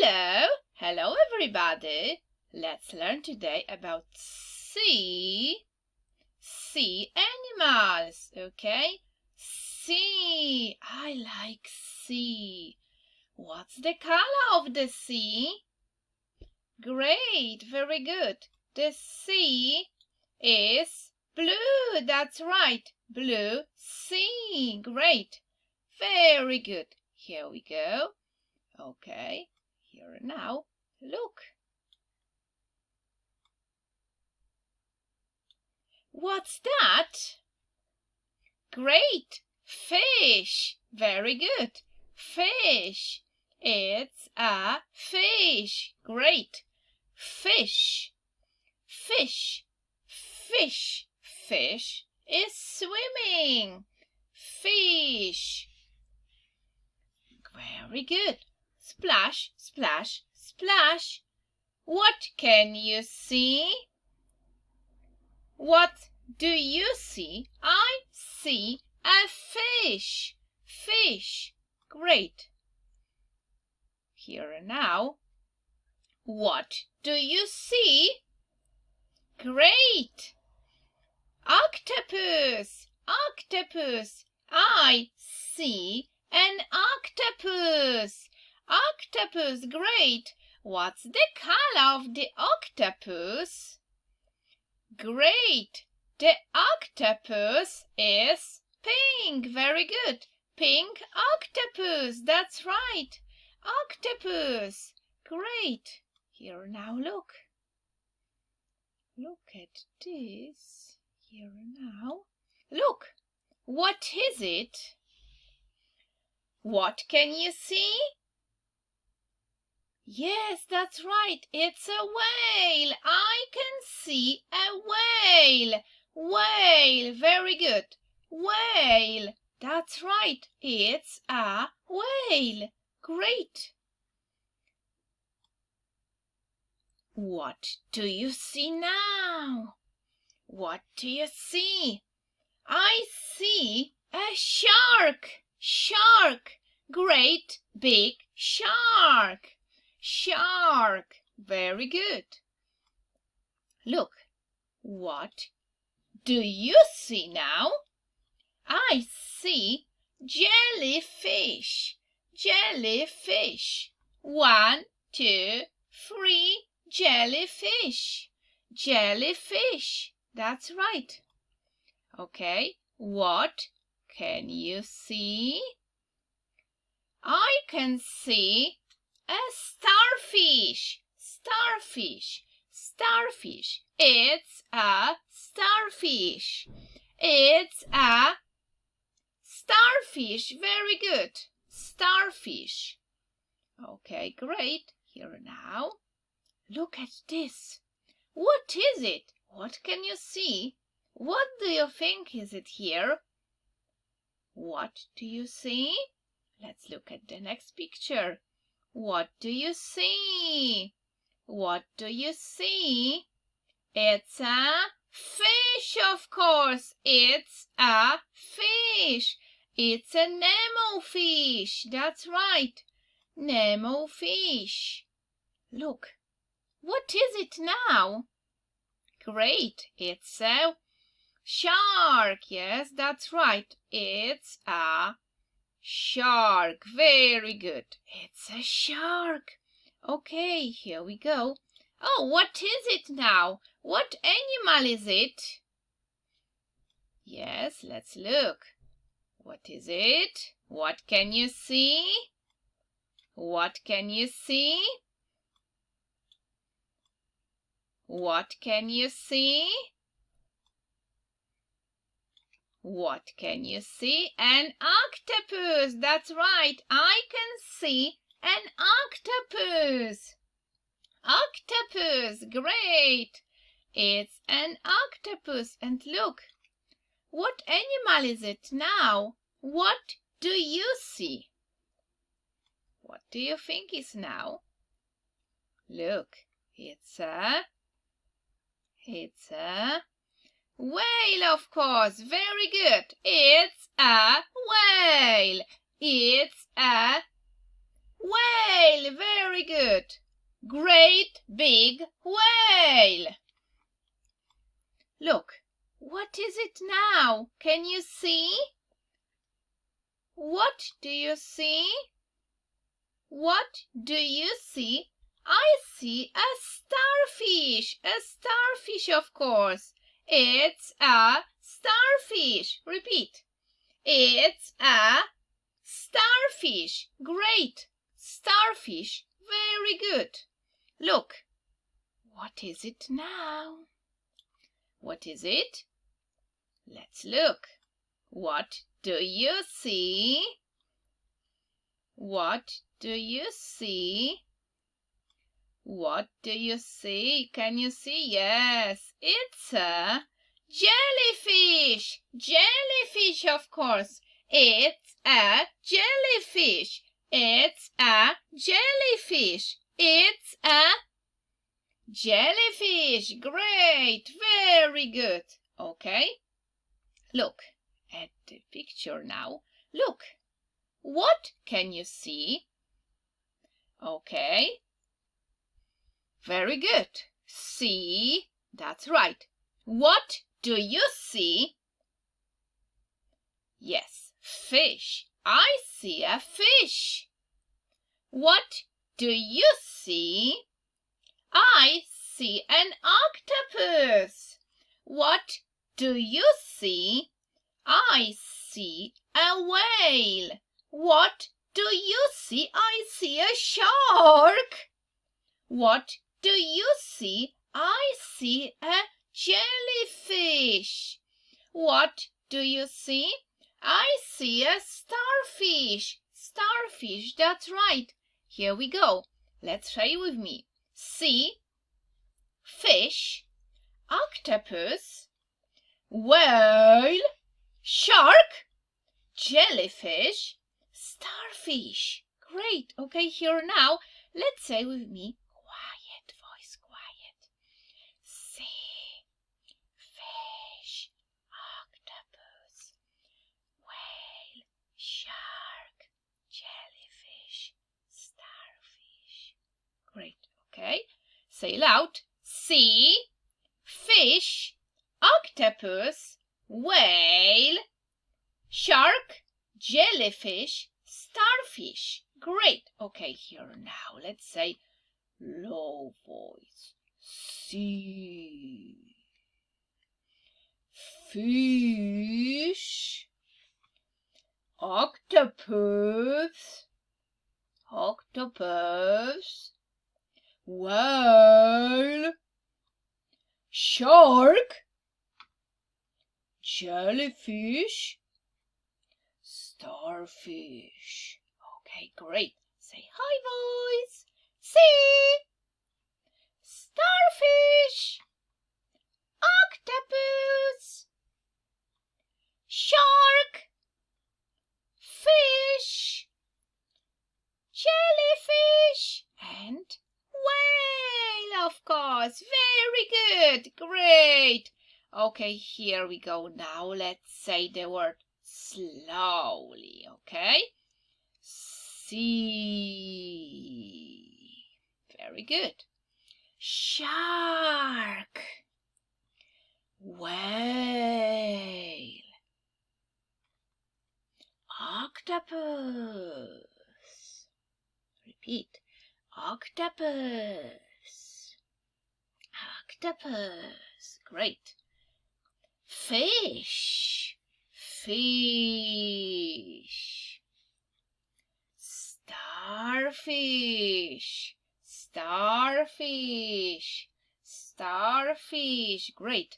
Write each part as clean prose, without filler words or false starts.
Hello, hello everybody. Let's learn today about sea animals, okay? Sea, I like sea. What's the color of the sea? Great, very good. The sea is blue, that's right. Blue sea, great. Very good. Here we go. Okay, here now, look. What's that? Great, fish. Very good. Fish. It's a fish. Great. Fish. Fish. Fish. Fish is swimming. Fish. Very good. Splash, splash, splash. What can you see? What do you see? I see a fish. Fish. Great. Here now. What do you see? Great. Octopus. Octopus. I see an octopus. Octopus, great. What's the color of the octopus? Great. The octopus is pink. Very good. Pink octopus. That's right. Octopus. Great. Here now look. Look at this. Here now. Look. What is it? What can you see? Yes, that's right. It's a whale. I can see a whale. Whale. Very good. Whale. That's right. It's a whale. Great. What do you see now? What do you see? I see a shark. Shark. Great big shark. Shark. Very good. Look. What do you see now? I see jellyfish. Jellyfish. 1, 2, 3 jellyfish. Jellyfish. That's right. Okay, what can you see? I can see a starfish. Starfish. Starfish. It's a starfish. It's a starfish. Very good. Starfish. Okay, great. Here now. Look at this. What is it? What can you see? What do you think is it here? What do you see? Let's look at the next picture. What do you see? What do you see? It's a fish, of course. It's a fish. It's a Nemo fish. That's right. Nemo fish. Look. What is it now? Great. It's a shark. Yes, that's right. It's a shark. Very good. It's a shark. Okay, here we go. Oh, what is it now? What animal is it? Yes, let's look. What is it? What can you see? What can you see? What can you see? What can you see? An octopus. That's right. I can see an octopus. Octopus. Great. It's an octopus. And look. What animal is it now? What do you see? What do you think is now? Look. It's a whale, of course. Very good. It's a whale. It's a whale. Very Very good. Great big whale. Look, what is it now? Can you see? What do you see? What do you see? I see a starfish. A starfish, of course. It's a starfish. Repeat. It's a starfish. Great. Starfish. Very good. Look. What is it now? What is it? Let's look. What do you see? What do you see? What do you see? Can you see? Yes, it's a jellyfish. Jellyfish, of course. It's a jellyfish. It's a jellyfish. It's a jellyfish. Great. Very good. Okay. Look at the picture now. Look. What can you see? Okay. Very good. See. That's right. What do you see? Yes, fish. I see a fish. What do you see? I see an octopus. What do you see? I see a whale. What do you see? I see a shark. What do you see? I see a jellyfish. What do you see? I see a starfish. Starfish, that's right. Here we go. Let's say with me. See, fish, octopus, whale, shark, jellyfish, starfish. Great. Okay, here now, let's say with me, quiet voice, quiet. See, fish, octopus, whale, shark, jellyfish, starfish. Great. Okay. Say loud. See, fish, octopus, whale, shark, jellyfish, starfish. Great. Okay, here now, let's say low voice. See, fish, octopus, whale, shark, jellyfish, starfish. Okay, great. Say hi, boys. See, starfish, octopus, shark, fish, jellyfish, and whale, of course. Very good. Great. Okay, here we go. Now let's say the word slowly, okay? See. Very good. Shark. Whale. Octopus. Repeat. Octopus. Octopus. Great. Fish. Fish. Starfish. Starfish. Starfish. Great.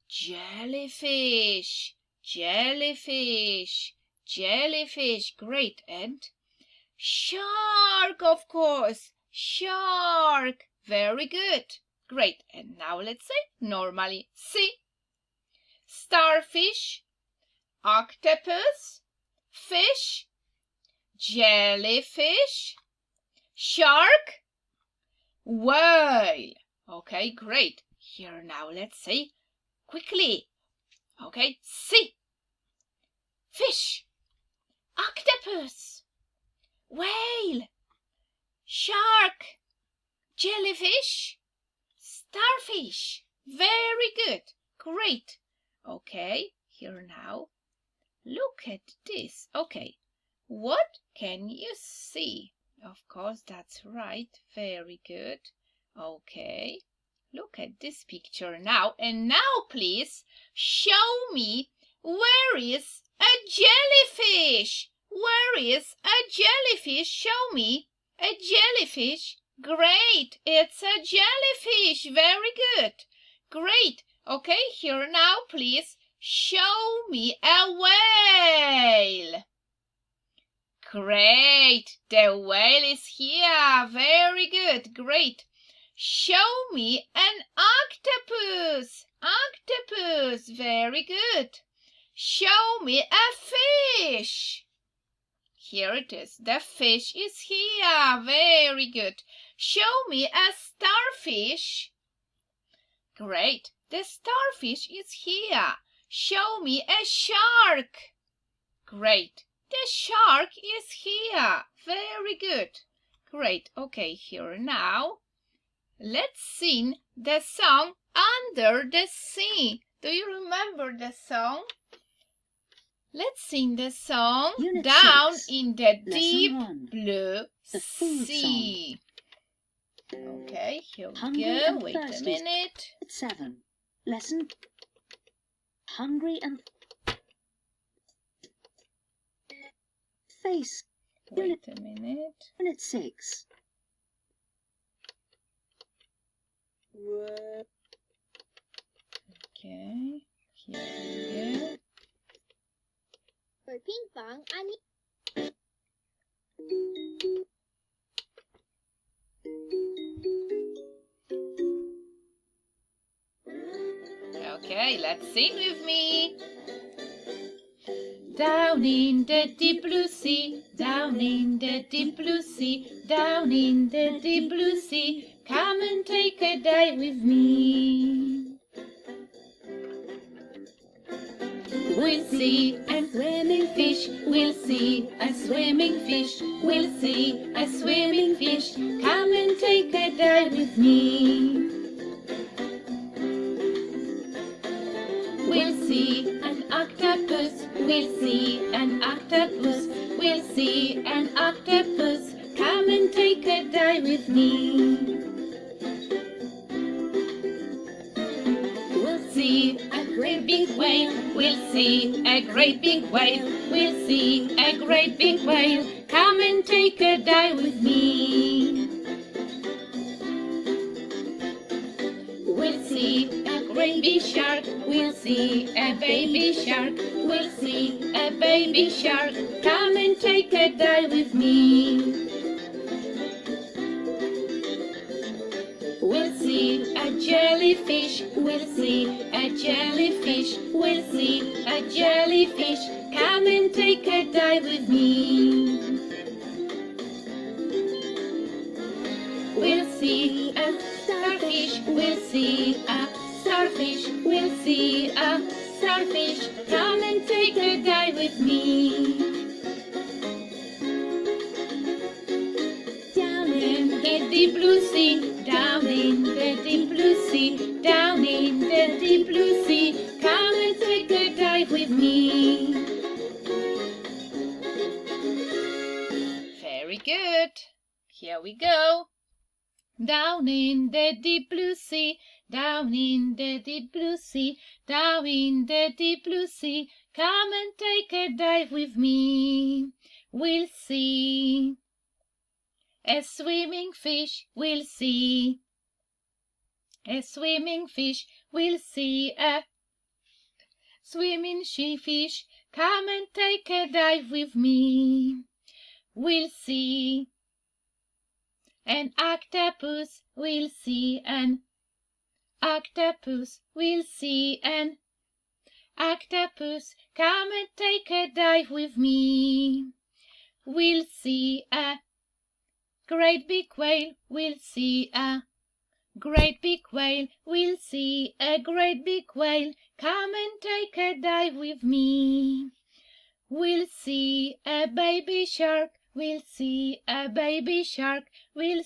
Jellyfish. Jellyfish. Jellyfish. Great. And shark, of course. Shark. Very good. Great. And now let's say normally. See. Starfish, octopus, fish, jellyfish, shark, whale. Okay, great. Here now let's say quickly. Okay, see. Fish, octopus, whale, shark, jellyfish, starfish. Very good. Great. Okay, here now. Look at this. Okay, what can you see? Of course, that's right. Very good. Okay, look at this picture now. And now, please, show me where is a jellyfish. Where is a jellyfish? Show me a jellyfish. Great, it's a jellyfish. Very good. Great. Okay, here now, please, show me a whale. Great, the whale is here. Very good. Great. Show me an octopus. Octopus. Very good. Show me a fish. Here it is. The fish is here. Very good. Show me a starfish. Great. The starfish is here. Show me a shark. Great. The shark is here. Very good. Great. Okay, here now. Let's sing the song Under the Sea. Do you remember the song? Let's sing the song Unit Down 6, in the Lesson Deep 1, Blue the food Sea. Okay, here we Hungry go. and Wait a thirsty. minute. It's 7. Lesson Hungry and Face. Wait a minute. Unit 6. Okay, here we go. 去偏房阿妮。 Okay, let's sing with me. Down in the deep blue sea, down in the deep blue sea, down in the deep blue sea, come and take a dive with me. We'll see a swimming fish, we'll see a swimming fish, we'll see a swimming fish, come and take a dive with me. We'll see an octopus, we'll see an octopus, we'll see an octopus, come and take a dive with me. We'll see a great big whale, we'll see a great big whale, we'll see a great big whale, come and take a dive with me. We'll see a baby shark, we'll see a baby shark, we'll see a baby shark, come and take a dive with me. We'll see a jellyfish, we'll see a jellyfish, we'll see a jellyfish, come and take a dive with me. We'll see a starfish, we'll see a starfish, we'll see a starfish, come and take a dive with me. Down in the deep blue sea, down in the deep blue sea, down in the deep blue sea, come and take a dive with me. Very good. Here we go. Down in the deep blue sea, down in the deep blue sea, down in the deep blue sea, come and take a dive with me. We'll see a swimming fish, we'll see a swimming fish, we'll see a swimming fish, come and take a dive with me. We'll see an octopus, we'll see an octopus, we'll see an octopus, come and take a dive with me. We'll see a great big whale, we'll see a great big whale, we'll see a great big whale, come and take a dive with me. We'll see a baby shark, We'll see a baby shark. We'll